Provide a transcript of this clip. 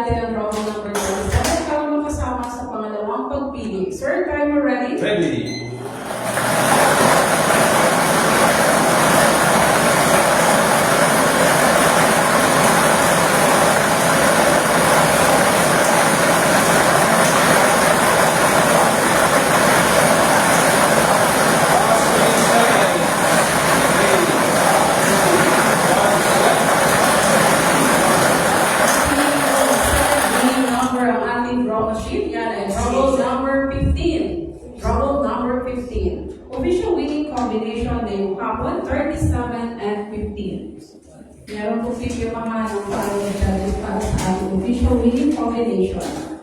natin ang trouble number 27 para makasama sa pangalawang pagpili. Sir, timer ready? Ready. Trouble number 15. Official winning combination ngayong hapon, 37 and 15. Meron po yung mga ng following judges para sa ating official winning combination.